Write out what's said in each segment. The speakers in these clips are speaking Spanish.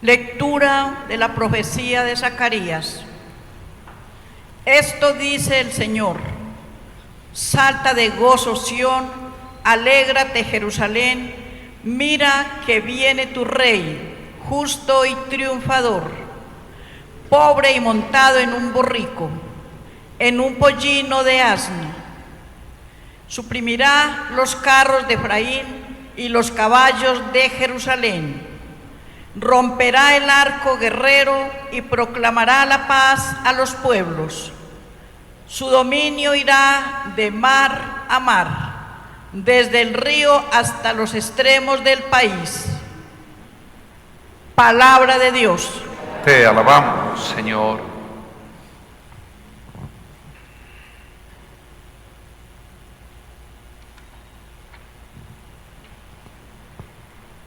Lectura de la profecía de Zacarías. Esto dice el Señor: salta de gozo, Sión, alégrate, Jerusalén, mira que viene tu rey, justo y triunfador, pobre y montado en un borrico, en un pollino de asno. Suprimirá los carros de Efraín y los caballos de Jerusalén. Romperá el arco guerrero y proclamará la paz a los pueblos. Su dominio irá de mar a mar, desde el río hasta los extremos del país. Palabra de Dios. Te alabamos, Señor.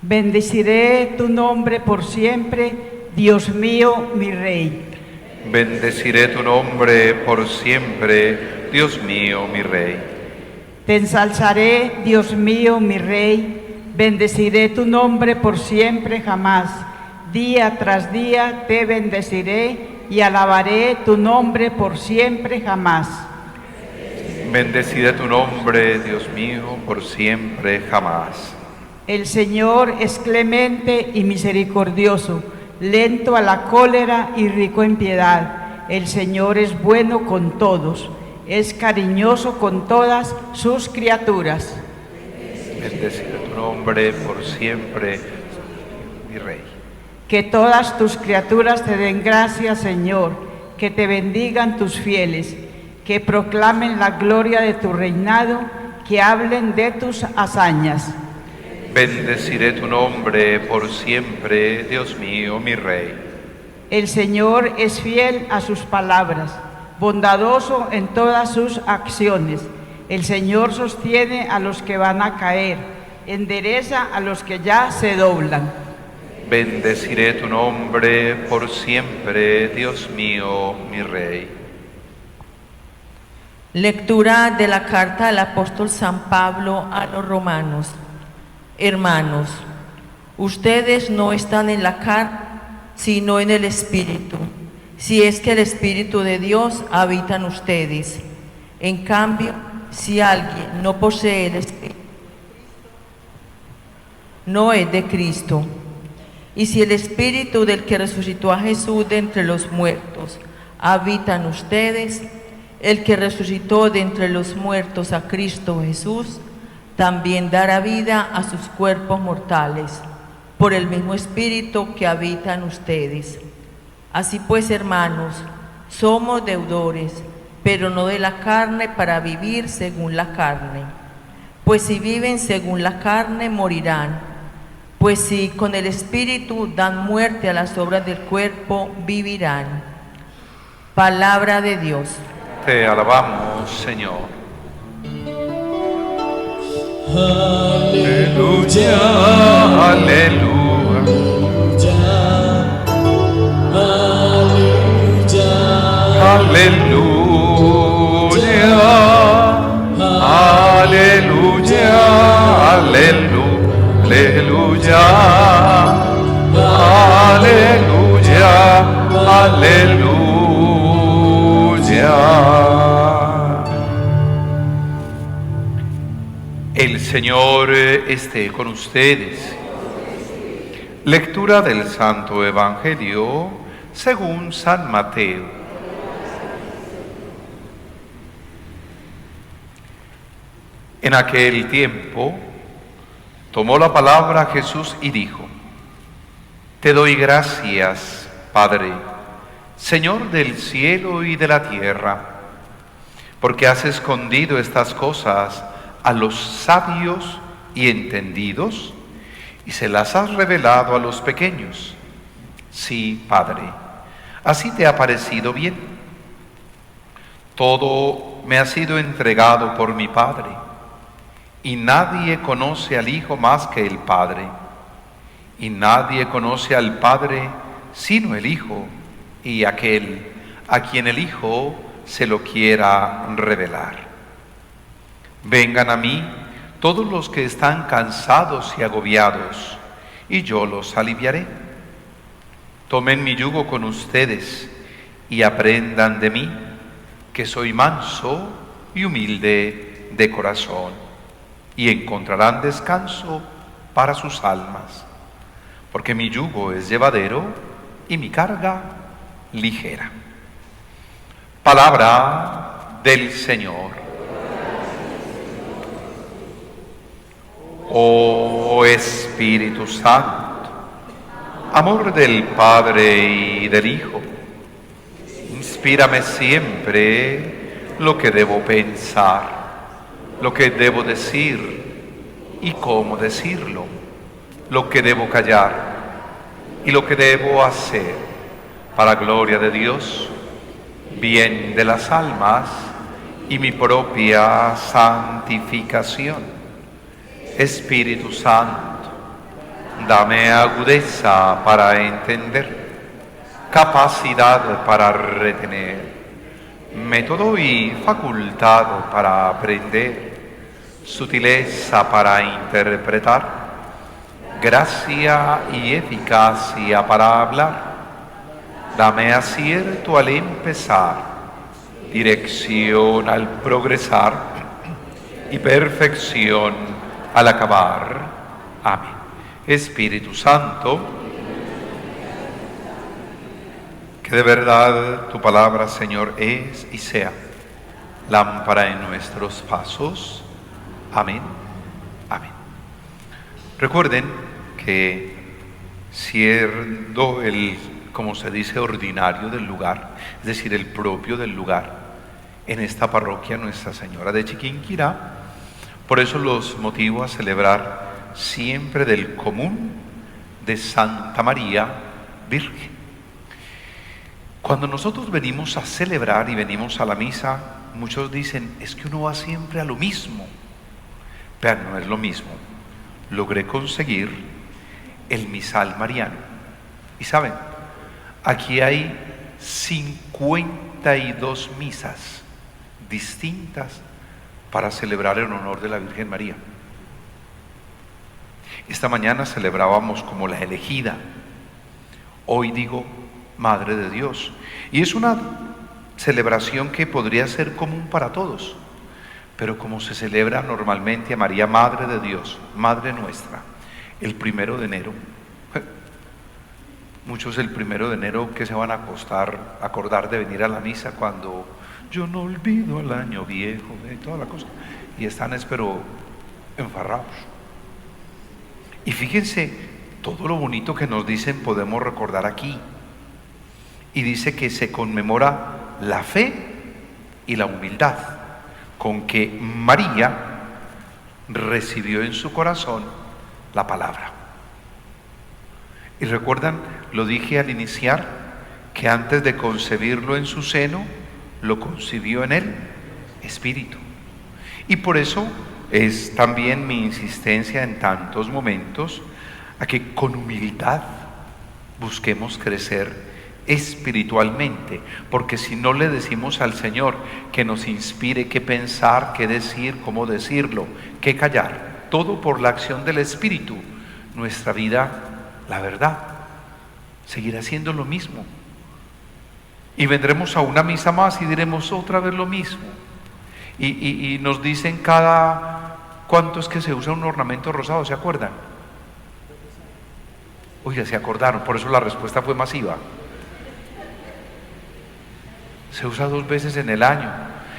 Bendeciré tu nombre por siempre, Dios mío, mi Rey. Bendeciré tu nombre por siempre, Dios mío, mi Rey. Te ensalzaré, Dios mío, mi Rey. Bendeciré tu nombre por siempre, jamás. Día tras día te bendeciré y alabaré tu nombre por siempre, jamás. Bendeciré tu nombre, Dios mío, por siempre, jamás. El Señor es clemente y misericordioso, lento a la cólera y rico en piedad. El Señor es bueno con todos, es cariñoso con todas sus criaturas. Bendeciré tu nombre por siempre, mi Rey. Que todas tus criaturas te den gracias, Señor, que te bendigan tus fieles, que proclamen la gloria de tu reinado, que hablen de tus hazañas. Bendeciré tu nombre por siempre, Dios mío, mi Rey. El Señor es fiel a sus palabras, bondadoso en todas sus acciones. El Señor sostiene a los que van a caer, endereza a los que ya se doblan. Bendeciré tu nombre por siempre, Dios mío, mi Rey. Lectura de la carta del apóstol San Pablo a los romanos. Hermanos, ustedes no están en la carne, sino en el Espíritu, si es que el Espíritu de Dios habita en ustedes. En cambio, si alguien no posee el Espíritu, no es de Cristo. Y si el Espíritu del que resucitó a Jesús de entre los muertos habita en ustedes, el que resucitó de entre los muertos a Cristo Jesús, también dará vida a sus cuerpos mortales, por el mismo Espíritu que habita en ustedes. Así pues, hermanos, somos deudores, pero no de la carne para vivir según la carne. Pues si viven según la carne, morirán. Pues si con el Espíritu dan muerte a las obras del cuerpo, vivirán. Palabra de Dios. Te alabamos, Señor. Aleluya, Aleluya, aleluya, aleluya, aleluya, aleluya, aleluya, aleluya. El Señor esté con ustedes. Lectura del Santo Evangelio según San Mateo. En aquel tiempo tomó la palabra Jesús y dijo: Te doy gracias, Padre, Señor del cielo y de la tierra, porque has escondido estas cosas a los sabios y entendidos y se las has revelado a los pequeños. Sí, Padre, así te ha parecido bien. Todo me ha sido entregado por mi Padre, y nadie conoce al Hijo más que el Padre, y nadie conoce al Padre sino el Hijo y aquel a quien el Hijo se lo quiera revelar. Vengan a mí todos los que están cansados y agobiados, y yo los aliviaré. Tomen mi yugo con ustedes y aprendan de mí, que soy manso y humilde de corazón, y encontrarán descanso para sus almas, porque mi yugo es llevadero y mi carga ligera. Palabra del Señor. Oh Espíritu Santo, amor del Padre y del Hijo, inspírame siempre lo que debo pensar, lo que debo decir y cómo decirlo, lo que debo callar y lo que debo hacer, para gloria de Dios, bien de las almas y mi propia santificación. Espíritu Santo, dame agudeza para entender, capacidad para retener, método y facultad para aprender, sutileza para interpretar, gracia y eficacia para hablar. Dame acierto al empezar, dirección al progresar y perfección al acabar. Amén. Espíritu Santo, que de verdad tu palabra, Señor, es y sea lámpara en nuestros pasos. Amén. Amén. Recuerden que siendo el, como se dice, ordinario del lugar, es decir, el propio del lugar, en esta parroquia Nuestra Señora de Chiquinquirá, por eso los motivo a celebrar siempre del común de Santa María Virgen. Cuando nosotros venimos a celebrar y venimos a la misa, muchos dicen, es que uno va siempre a lo mismo. Pero no es lo mismo. Logré conseguir el misal mariano. Y saben, aquí hay 52 misas distintas para celebrar en honor de la Virgen María. Esta mañana celebrábamos como la elegida. Hoy digo Madre de Dios. Y es una celebración que podría ser común para todos, pero como se celebra normalmente a María, Madre de Dios, Madre nuestra, el 1 de enero, muchos el 1 de enero que se van a acordar de venir a la misa cuando yo no olvido el año viejo, toda la cosa, y están pero enfarrados. Y fíjense todo lo bonito que nos dicen, podemos recordar aquí. Y dice que se conmemora la fe y la humildad con que María recibió en su corazón la palabra. Y recuerdan, lo dije al iniciar, que antes de concebirlo en su seno, lo concibió en el Espíritu. Y por eso es también mi insistencia en tantos momentos a que con humildad busquemos crecer espiritualmente, porque si no le decimos al Señor que nos inspire qué pensar, qué decir, cómo decirlo, qué callar, todo por la acción del Espíritu, nuestra vida, la verdad, seguirá siendo lo mismo. Y vendremos a una misa más y diremos otra vez lo mismo. Y nos dicen ¿cuánto es que se usa un ornamento rosado? ¿Se acuerdan? Oye, se acordaron, por eso la respuesta fue masiva. Se usa 2 veces en el año.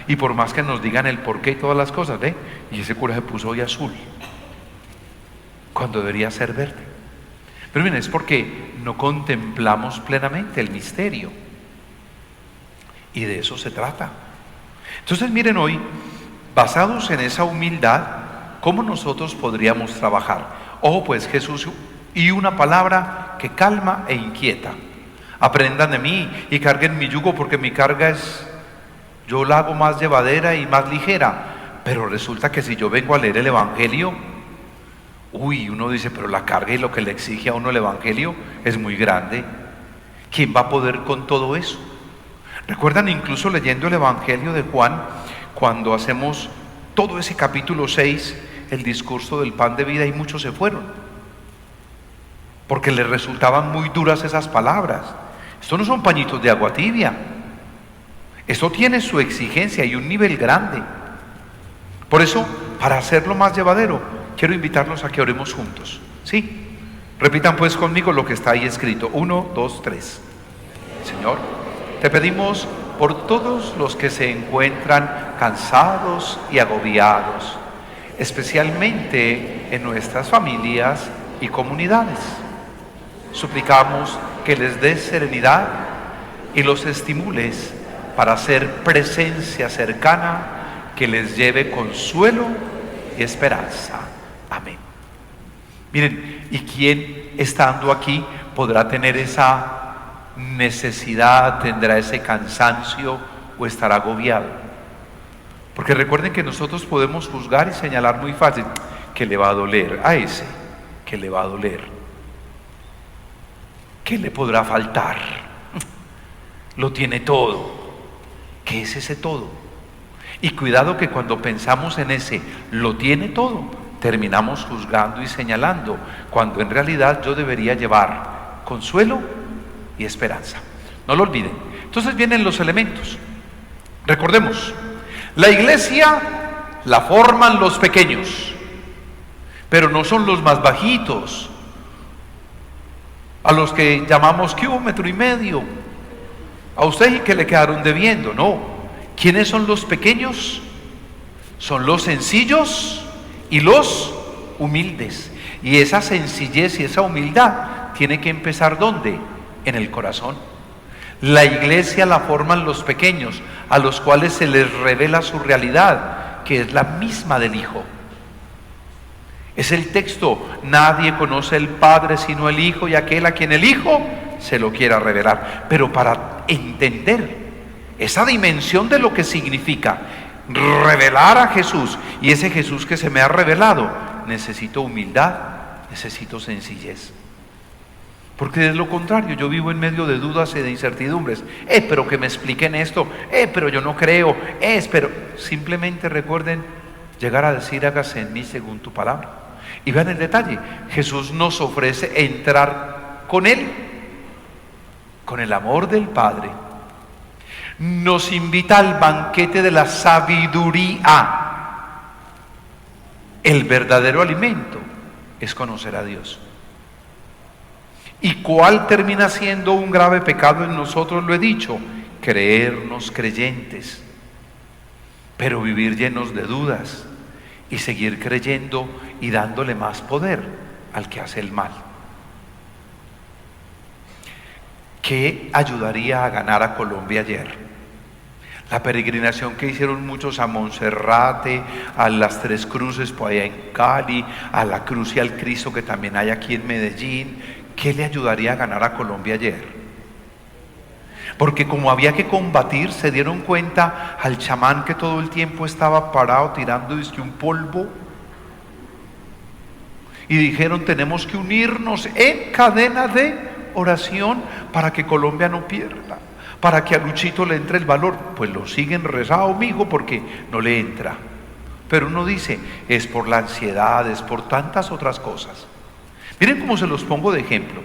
Y por más que nos digan el porqué y todas las cosas, y ese cura se puso hoy azul, cuando debería ser verde. Pero miren, es porque no contemplamos plenamente el misterio. Y de eso se trata. Entonces miren hoy, basados en esa humildad, ¿cómo nosotros podríamos trabajar? Ojo pues, Jesús, y una palabra que calma e inquieta. Aprendan de mí y carguen mi yugo, porque mi carga yo la hago más llevadera y más ligera. Pero resulta que si yo vengo a leer el Evangelio, uno dice, pero la carga y lo que le exige a uno el Evangelio es muy grande. ¿Quién va a poder con todo eso? ¿Recuerdan incluso leyendo el Evangelio de Juan, cuando hacemos todo ese capítulo 6, el discurso del pan de vida, y muchos se fueron? porque les resultaban muy duras esas palabras. Esto no son pañitos de agua tibia. Esto tiene su exigencia y un nivel grande. Por eso, para hacerlo más llevadero, quiero invitarlos a que oremos juntos. ¿Sí? Repitan pues conmigo lo que está ahí escrito. 1, 2, 3. Señor, te pedimos por todos los que se encuentran cansados y agobiados, especialmente en nuestras familias y comunidades. Suplicamos que les des serenidad y los estimules para hacer presencia cercana que les lleve consuelo y esperanza. Amén. Miren, ¿y quién estando aquí podrá tener esa necesidad, tendrá ese cansancio o estará agobiado? Porque recuerden que nosotros podemos juzgar y señalar muy fácil que le va a doler a ese, que le va a doler, que le podrá faltar, lo tiene todo. ¿Qué es ese todo? Y cuidado que cuando pensamos en ese lo tiene todo, terminamos juzgando y señalando, cuando en realidad yo debería llevar consuelo y esperanza. No lo olviden. Entonces vienen los elementos. Recordemos, la iglesia la forman los pequeños, pero no son los más bajitos, a los que llamamos que 1,5 metros, a usted y que le quedaron debiendo. No. ¿Quiénes son los pequeños? Son los sencillos y los humildes. Y esa sencillez y esa humildad tiene que empezar ¿dónde? En el corazón. La iglesia la forman los pequeños, a los cuales se les revela su realidad, que es la misma del Hijo. Es el texto: nadie conoce el Padre sino el Hijo, y aquel a quien el Hijo se lo quiera revelar. Pero para entender esa dimensión de lo que significa revelar a Jesús, y ese Jesús que se me ha revelado, necesito humildad, necesito sencillez. Porque de lo contrario yo vivo en medio de dudas y de incertidumbres. Pero que me expliquen esto, pero yo no creo, pero simplemente recuerden llegar a decir: hágase en mí según tu palabra. Y vean el detalle: Jesús nos ofrece entrar con Él, con el amor del Padre. Nos invita al banquete de la sabiduría. El verdadero alimento es conocer a Dios. ¿Y cuál termina siendo un grave pecado en nosotros? Lo he dicho: creernos creyentes, pero vivir llenos de dudas y seguir creyendo y dándole más poder al que hace el mal. ¿Qué ayudaría a ganar a Colombia ayer? La peregrinación que hicieron muchos a Monserrate, a las Tres Cruces por allá en Cali, a la Cruz y al Cristo que también hay aquí en Medellín. ¿Qué le ayudaría a ganar a Colombia ayer? Porque como había que combatir, se dieron cuenta al chamán que todo el tiempo estaba parado tirando un polvo, y dijeron: tenemos que unirnos en cadena de oración para que Colombia no pierda, para que a Luchito le entre el valor. Pues lo siguen rezado, mijo, porque no le entra. Pero uno dice: es por la ansiedad, es por tantas otras cosas. Miren cómo se los pongo de ejemplo.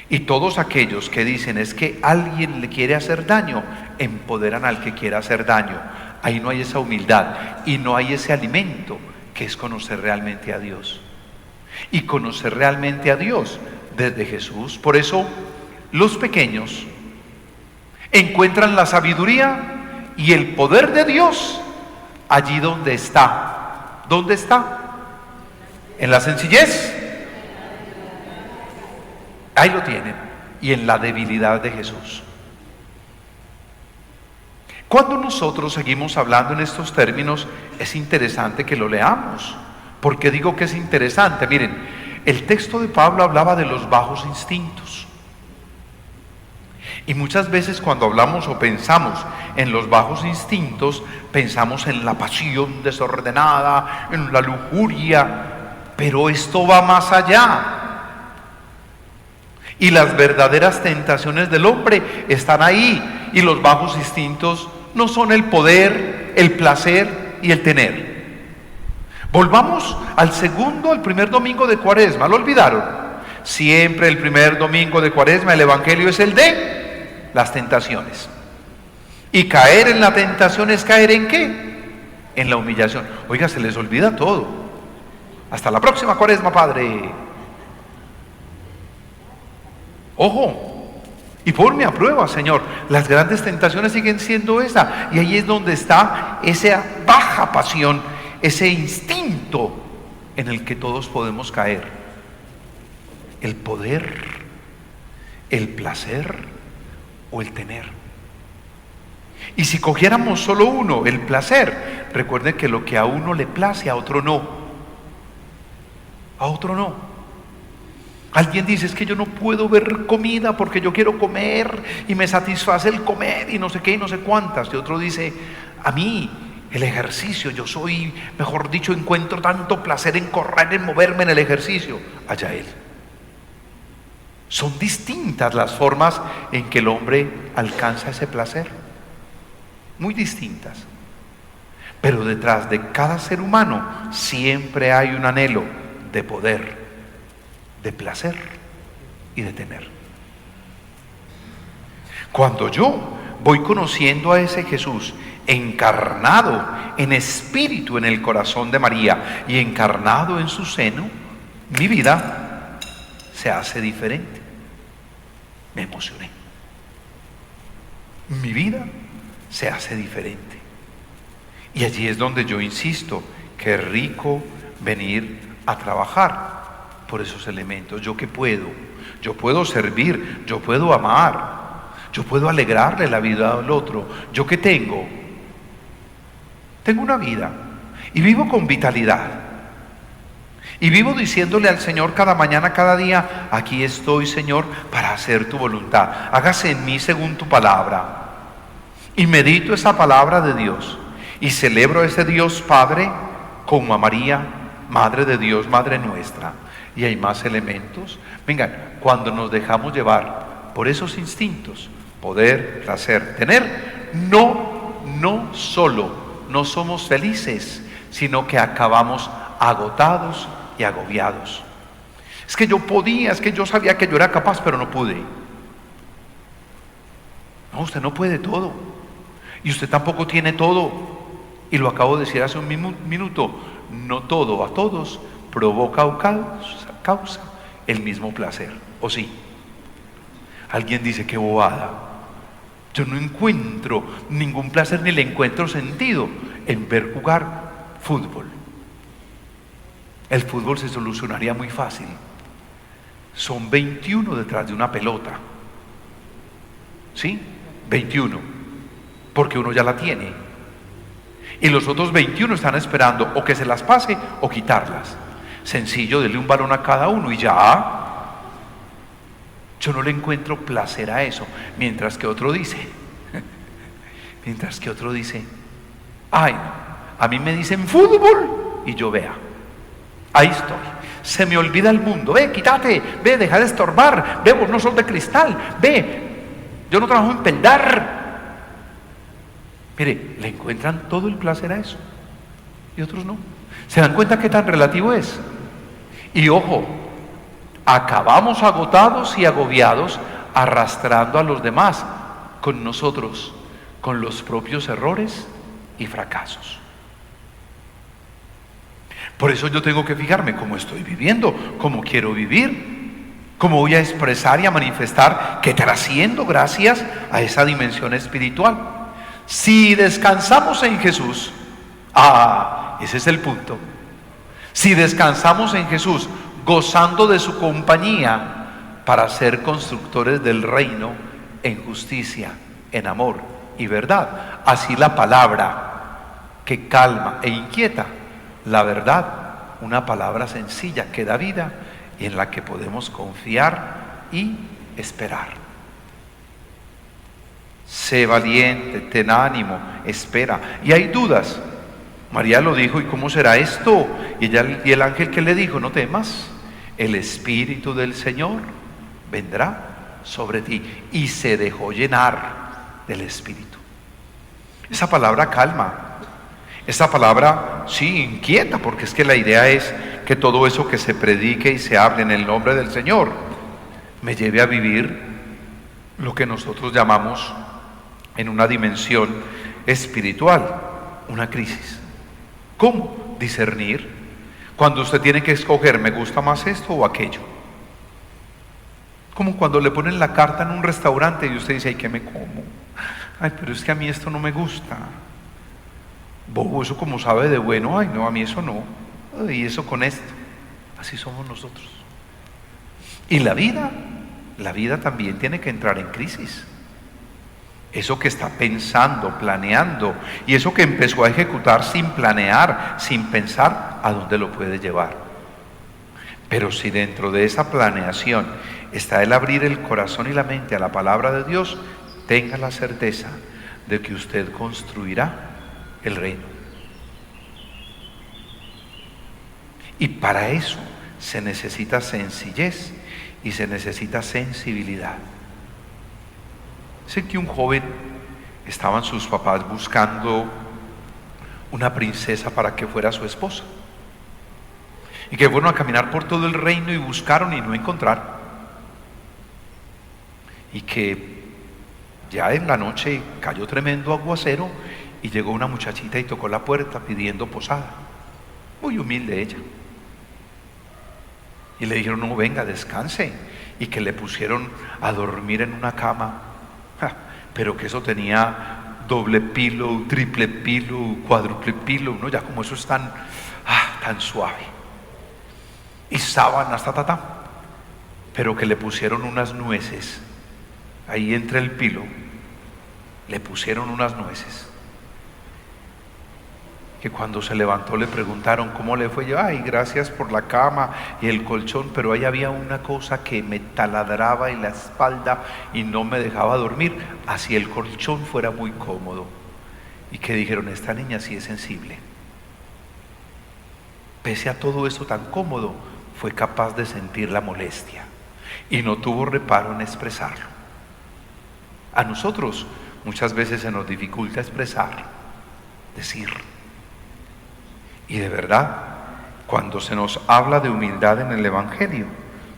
Y todos aquellos que dicen es que alguien le quiere hacer daño, empoderan al que quiere hacer daño. Ahí no hay esa humildad y no hay ese alimento que es conocer realmente a Dios. Y conocer realmente a Dios desde Jesús. Por eso los pequeños encuentran la sabiduría y el poder de Dios allí donde está. ¿Dónde está? En la sencillez. Ahí lo tienen. Y en la debilidad de Jesús. Cuando nosotros seguimos hablando en estos términos, es interesante que lo leamos. ¿Por qué digo que es interesante? Miren, el texto de Pablo hablaba de los bajos instintos. Y muchas veces cuando hablamos o pensamos en los bajos instintos, pensamos en la pasión desordenada, en la lujuria, pero esto va más allá. Y las verdaderas tentaciones del hombre están ahí, y los bajos instintos no son el poder, el placer y el tener. Volvamos al primer domingo de Cuaresma, ¿lo olvidaron? Siempre el primer domingo de Cuaresma el Evangelio es el de las tentaciones. Y caer en la tentación es caer ¿en qué? En la humillación. Oiga, se les olvida todo. Hasta la próxima Cuaresma, Padre. Ojo. Y ponme a prueba, Señor. Las grandes tentaciones siguen siendo esa. Y ahí es donde está esa baja pasión, ese instinto en el que todos podemos caer. El poder, el placer o el tener. Y si cogiéramos solo uno, el placer, recuerden que lo que a uno le place, a otro no. A otro no. Alguien dice, es que yo no puedo ver comida porque yo quiero comer y me satisface el comer y no sé qué y no sé cuántas. Y otro dice, a mí el ejercicio, yo soy, mejor dicho, encuentro tanto placer en correr, en moverme en el ejercicio. Allá él. Son distintas las formas en que el hombre alcanza ese placer. Muy distintas. Pero detrás de cada ser humano siempre hay un anhelo de poder, de placer y de tener. Cuando yo voy conociendo a ese Jesús encarnado en espíritu en el corazón de María y encarnado en su seno, mi vida se hace diferente. Me emocioné. Mi vida se hace diferente. Y allí es donde yo insisto, qué rico venir a trabajar por esos elementos. ¿Yo qué puedo? Yo puedo servir, yo puedo amar, yo puedo alegrarle la vida al otro. ¿Yo qué tengo? Tengo una vida y vivo con vitalidad. Y vivo diciéndole al Señor cada mañana, cada día, aquí estoy, Señor, para hacer tu voluntad. Hágase en mí según tu palabra. Y medito esa palabra de Dios. Y celebro a ese Dios Padre como a María, Madre de Dios, Madre nuestra. Y hay más elementos. Vengan, cuando nos dejamos llevar por esos instintos, poder, placer, tener, no solo no somos felices, sino que acabamos agotados y agobiados. Es que yo podía, es que yo sabía que yo era capaz, pero no pude. No, usted no puede todo. Y usted tampoco tiene todo. Y lo acabo de decir hace un minuto. No todo a todos provoca o causa el mismo placer. ¿O sí? Alguien dice, qué bobada. Yo no encuentro ningún placer ni le encuentro sentido en ver jugar fútbol. El fútbol se solucionaría muy fácil. Son 21 detrás de una pelota. ¿Sí? 21. Porque uno ya la tiene. Y los otros 21 están esperando o que se las pase o quitarlas. Sencillo, dele un balón a cada uno y ya. Yo no le encuentro placer a eso. Mientras que otro dice, ay, a mí me dicen fútbol y yo vea. Ahí estoy. Se me olvida el mundo. Ve, quítate. Ve, deja de estorbar. Ve, vos no sos de cristal. Ve, yo no trabajo en peldar. Mire, le encuentran todo el placer a eso. Y otros no. ¿Se dan cuenta qué tan relativo es? Y ojo, acabamos agotados y agobiados arrastrando a los demás con nosotros, con los propios errores y fracasos. Por eso yo tengo que fijarme cómo estoy viviendo, cómo quiero vivir, cómo voy a expresar y a manifestar que trasciendo gracias a esa dimensión espiritual. Si descansamos en Jesús, ese es el punto. Si descansamos en Jesús, gozando de su compañía para ser constructores del reino en justicia, en amor y verdad. Así la palabra que calma e inquieta, la verdad, una palabra sencilla que da vida y en la que podemos confiar y esperar. Sé valiente, ten ánimo, espera. Y hay dudas. María lo dijo, ¿y cómo será esto? Y el ángel que le dijo, no temas, el Espíritu del Señor vendrá sobre ti. Y se dejó llenar del Espíritu. Esa palabra calma, esa palabra sí inquieta, porque es que la idea es que todo eso que se predique y se hable en el nombre del Señor me lleve a vivir lo que nosotros llamamos en una dimensión espiritual una crisis. ¿Cómo discernir cuando usted tiene que escoger, me gusta más esto o aquello? Como cuando le ponen la carta en un restaurante y usted dice, ay, ¿qué me como? Ay, pero es que a mí esto no me gusta. Bobo, eso como sabe de bueno, ay no, a mí eso no. Y eso con esto. Así somos nosotros. Y la vida también tiene que entrar en crisis. Eso que está pensando, planeando, y eso que empezó a ejecutar sin planear, sin pensar, ¿a dónde lo puede llevar? Pero si dentro de esa planeación está el abrir el corazón y la mente a la palabra de Dios, tenga la certeza de que usted construirá el reino. Y para eso se necesita sencillez y se necesita sensibilidad. Sé que un joven, estaban sus papás buscando una princesa para que fuera su esposa, y que fueron a caminar por todo el reino y buscaron y no encontraron, y que ya en la noche cayó tremendo aguacero y llegó una muchachita y tocó la puerta pidiendo posada. Muy humilde ella, y le dijeron, no, venga, descanse, y que le pusieron a dormir en una cama, pero que eso tenía doble pilo, triple pilo, cuádruple pilo, ¿no? Ya como eso es tan suave, y sábanas, pero que le pusieron unas nueces ahí entre el pilo, le pusieron unas nueces, que cuando se levantó le preguntaron cómo le fue. Yo, ay, gracias por la cama y el colchón, pero ahí había una cosa que me taladraba en la espalda y no me dejaba dormir, así el colchón fuera muy cómodo. Y que dijeron, esta niña sí es sensible. Pese a todo eso tan cómodo, fue capaz de sentir la molestia y no tuvo reparo en expresarlo. A nosotros muchas veces se nos dificulta expresar, decir. Y de verdad, cuando se nos habla de humildad en el Evangelio,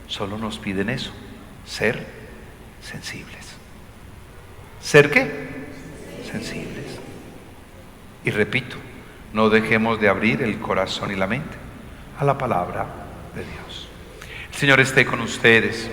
solo nos piden eso, ser sensibles. ¿Ser qué? Sensibles. Y repito, no dejemos de abrir el corazón y la mente a la palabra de Dios. El Señor esté con ustedes.